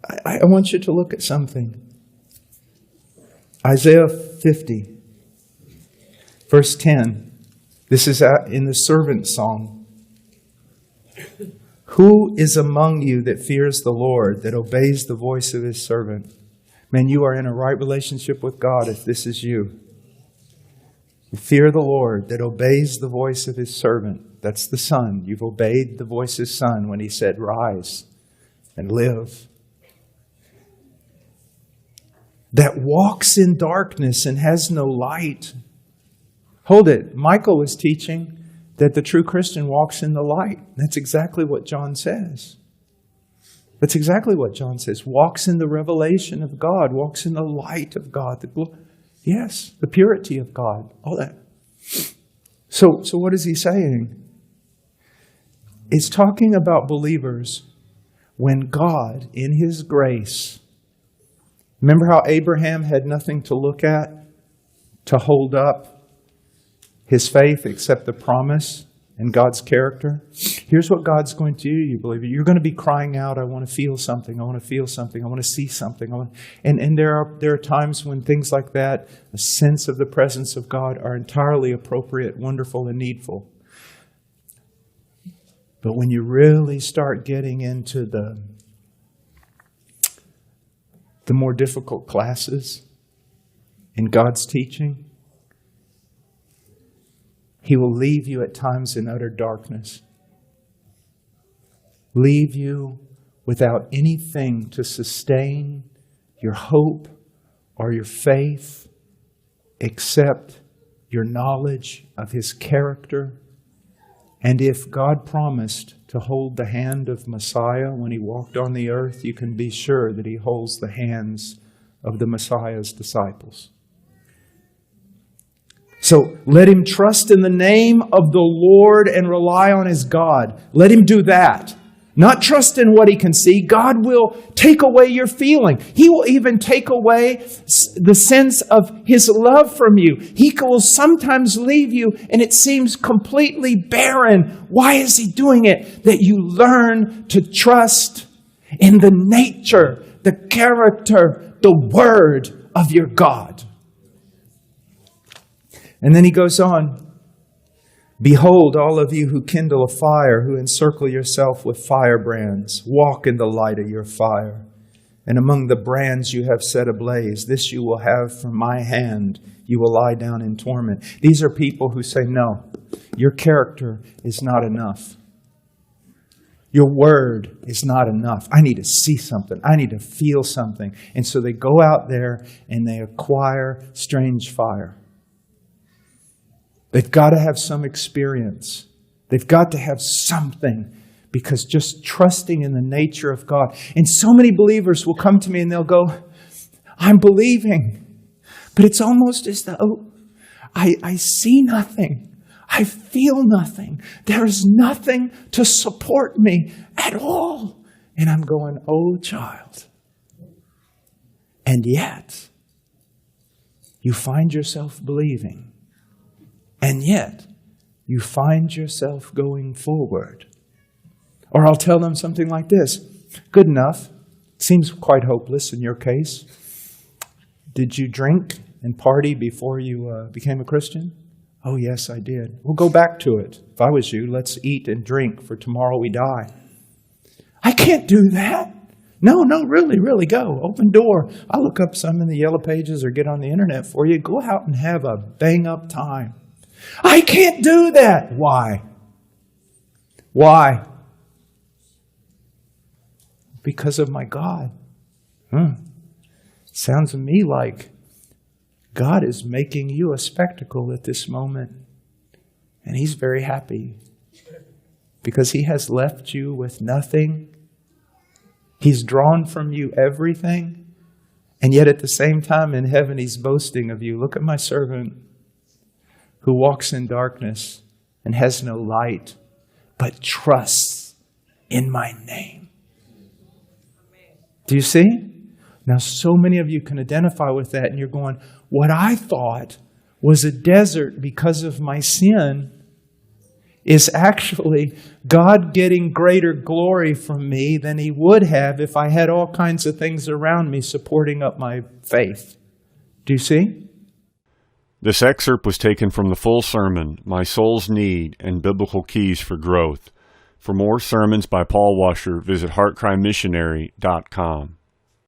I want you to look at something. Isaiah 50, verse 10. This is in the servant song. Who is among you that fears the Lord, that obeys the voice of his servant? Man, you are in a right relationship with God if this is you. You fear the Lord, that obeys the voice of his servant. That's the Son. You've obeyed the voice of his Son when he said, rise and live. That walks in darkness and has no light. Hold it. Michael was teaching that the true Christian walks in the light. That's exactly what John says. That's exactly what John says. Walks in the revelation of God. Walks in the light of God. Yes, the purity of God. All that. So what is he saying? It's talking about believers when God, in his grace, remember how Abraham had nothing to look at, to hold up his faith except the promise and God's character? Here's what God's going to do, you believe it. You're going to be crying out, I want to feel something, I want to feel something, I want to see something. And there are times when things like that, a sense of the presence of God, are entirely appropriate, wonderful, and needful. But when you really start getting into the more difficult classes in God's teaching, he will leave you at times in utter darkness. Leave you without anything to sustain your hope or your faith except your knowledge of his character. And if God promised to hold the hand of Messiah when he walked on the earth, you can be sure that he holds the hands of the Messiah's disciples. So let him trust in the name of the Lord and rely on his God. Let him do that. Not trust in what he can see. God will take away your feeling. He will even take away the sense of his love from you. He will sometimes leave you and it seems completely barren. Why is he doing it? That you learn to trust in the nature, the character, the word of your God. And then he goes on. Behold, all of you who kindle a fire, who encircle yourself with firebrands, walk in the light of your fire. And among the brands you have set ablaze, this you will have from my hand. You will lie down in torment. These are people who say, no, your character is not enough. Your word is not enough. I need to see something. I need to feel something. And so they go out there and they acquire strange fire. They've got to have some experience. They've got to have something, because just trusting in the nature of God. And so many believers will come to me and they'll go, I'm believing, but it's almost as though I see nothing. I feel nothing. There is nothing to support me at all. And I'm going, oh child. And yet, you find yourself believing. And yet, you find yourself going forward. Or I'll tell them something like this. Good enough. Seems quite hopeless in your case. Did you drink and party before you became a Christian? Oh, yes, I did. We'll go back to it. If I was you, let's eat and drink, for tomorrow we die. I can't do that. No, really go. Open door. I'll look up some in the yellow pages or get on the internet for you. Go out and have a bang-up time. I can't do that. Why? Why? Because of my God. Sounds to me like God is making you a spectacle at this moment. And he's very happy because he has left you with nothing. He's drawn from you everything. And yet at the same time in heaven, he's boasting of you. Look at my servant who walks in darkness and has no light, but trusts in my name. Do you see? Now, so many of you can identify with that, and you're going, what I thought was a desert because of my sin is actually God getting greater glory from me than He would have if I had all kinds of things around me supporting up my faith. Do you see? This excerpt was taken from the full sermon, My Soul's Need and Biblical Keys for Growth. For more sermons by Paul Washer, visit heartcrymissionary.com.